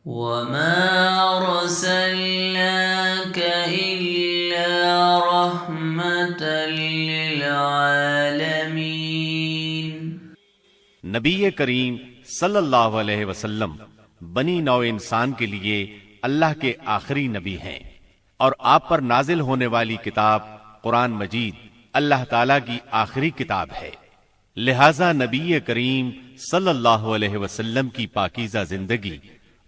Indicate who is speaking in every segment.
Speaker 1: وما أرسلناك إلا رحمة للعالمين۔
Speaker 2: نبی کریم صلی اللہ علیہ وسلم بنی نوع انسان کے لیے اللہ کے آخری نبی ہیں، اور آپ پر نازل ہونے والی کتاب قرآن مجید اللہ تعالیٰ کی آخری کتاب ہے، لہذا نبی کریم صلی اللہ علیہ وسلم کی پاکیزہ زندگی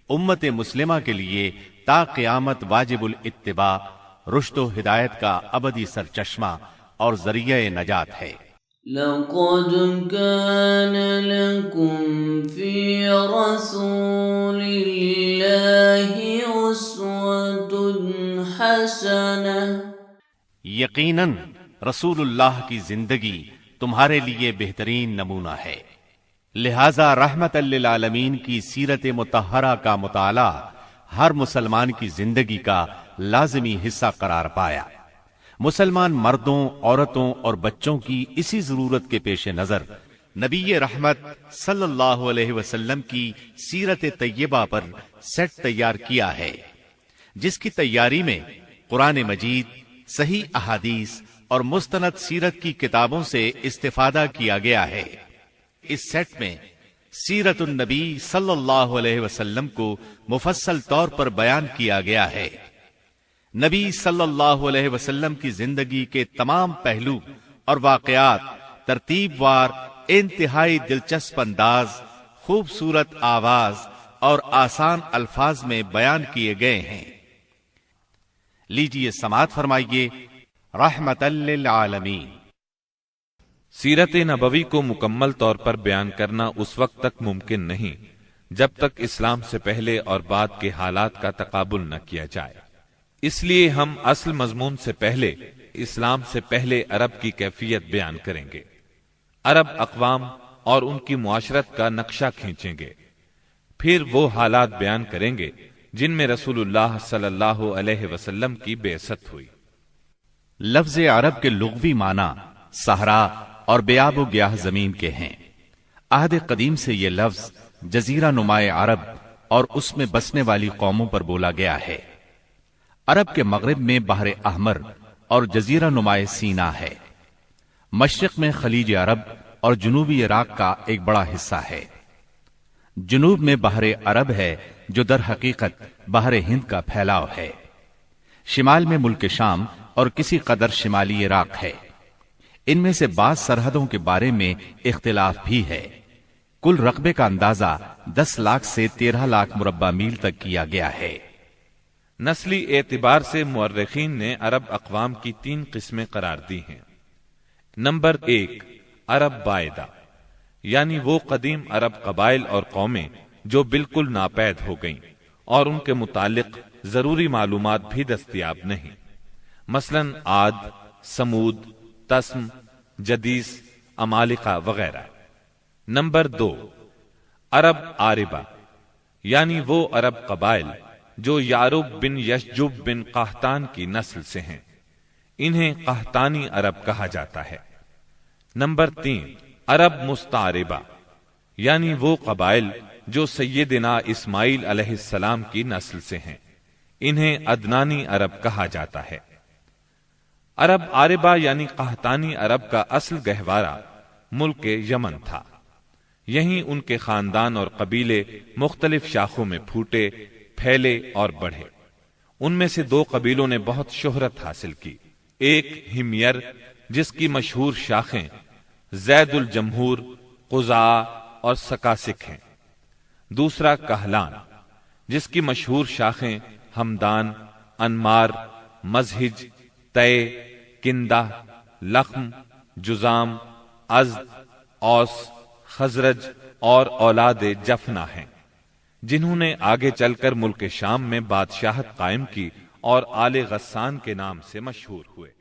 Speaker 2: امت مسلمہ کے لیے تا قیامت واجب الاتباع، رشد و ہدایت کا ابدی سرچشمہ اور ذریعہ نجات ہے۔
Speaker 1: لقد كان لكم في رسول الله أسوة حسنة۔
Speaker 2: یقیناً رسول اللہ کی زندگی تمہارے لیے بہترین نمونہ ہے، لہذا رحمت للعالمین کی سیرت مطہرہ کا مطالعہ ہر مسلمان کی زندگی کا لازمی حصہ قرار پایا۔ مسلمان مردوں، عورتوں اور بچوں کی اسی ضرورت کے پیش نظر نبی رحمت صلی اللہ علیہ وسلم کی سیرت طیبہ پر سیٹ تیار کیا ہے، جس کی تیاری میں قرآن مجید، صحیح احادیث اور مستند سیرت کی کتابوں سے استفادہ کیا گیا ہے۔ اس سیٹ میں سیرت النبی صلی اللہ علیہ وسلم کو مفصل طور پر بیان کیا گیا ہے۔ نبی صلی اللہ علیہ وسلم کی زندگی کے تمام پہلو اور واقعات ترتیب وار انتہائی دلچسپ انداز، خوبصورت آواز اور آسان الفاظ میں بیان کیے گئے ہیں۔ لیجئے سماعت فرمائیے رحمت للعالمین۔
Speaker 3: سیرت نبوی کو مکمل طور پر بیان کرنا اس وقت تک ممکن نہیں جب تک اسلام سے پہلے اور بعد کے حالات کا تقابل نہ کیا جائے۔ اس لیے ہم اصل مضمون سے پہلے اسلام سے پہلے عرب کی کیفیت بیان کریں گے، عرب اقوام اور ان کی معاشرت کا نقشہ کھینچیں گے، پھر وہ حالات بیان کریں گے جن میں رسول اللہ صلی اللہ علیہ وسلم کی بعثت ہوئی۔
Speaker 2: لفظ عرب کے لغوی معنی صحرا اور بیاب و گیاہ زمین کے ہیں۔ عہد قدیم سے یہ لفظ جزیرہ نمائے عرب اور اس میں بسنے والی قوموں پر بولا گیا ہے۔ عرب کے مغرب میں بحر احمر اور جزیرہ نمائے سینا ہے، مشرق میں خلیج عرب اور جنوبی عراق کا ایک بڑا حصہ ہے، جنوب میں بحر عرب ہے جو در حقیقت بحر ہند کا پھیلاؤ ہے، شمال میں ملک شام اور کسی قدر شمالی عراق ہے۔ ان میں سے بعض سرحدوں کے بارے میں اختلاف بھی ہے۔ کل رقبے کا اندازہ 10 لاکھ سے 13 لاکھ مربع میل تک کیا گیا ہے۔
Speaker 3: نسلی اعتبار سے مورخین نے عرب اقوام کی 3 قسمیں قرار دی ہیں۔ نمبر 1، عرب بائدہ، یعنی وہ قدیم عرب قبائل اور قومیں جو بالکل ناپید ہو گئیں اور ان کے متعلق ضروری معلومات بھی دستیاب نہیں، مثلا عاد، سمود، تسم، جدیس، عمالقہ وغیرہ۔ نمبر 2، عرب عاربہ، یعنی وہ عرب قبائل جو یعرب بن یشجب بن قحطان کی نسل سے ہیں، انہیں قحطانی عرب کہا جاتا ہے۔ نمبر 3، عرب مستعربہ، یعنی وہ قبائل جو سیدنا اسماعیل علیہ السلام کی نسل سے ہیں، انہیں عدنانی عرب کہا جاتا ہے۔ عرب عاربہ یعنی قحطانی عرب کا اصل گہوارہ ملک یمن تھا، یہیں ان کے خاندان اور قبیلے مختلف شاخوں میں پھوٹے، پھیلے اور بڑھے۔ ان میں سے 2 قبیلوں نے بہت شہرت حاصل کی، ایک ہمیر جس کی مشہور شاخیں زید الجمہور، قزاع اور سکاسک ہیں، دوسرا کہلان جس کی مشہور شاخیں ہمدان، انمار، مزہج، تے، کندہ، لخم، جزام، ازد، اوس، خزرج اور اولاد جفنا ہیں، جنہوں نے آگے چل کر ملک شام میں بادشاہت قائم کی اور آل غسان کے نام سے مشہور ہوئے۔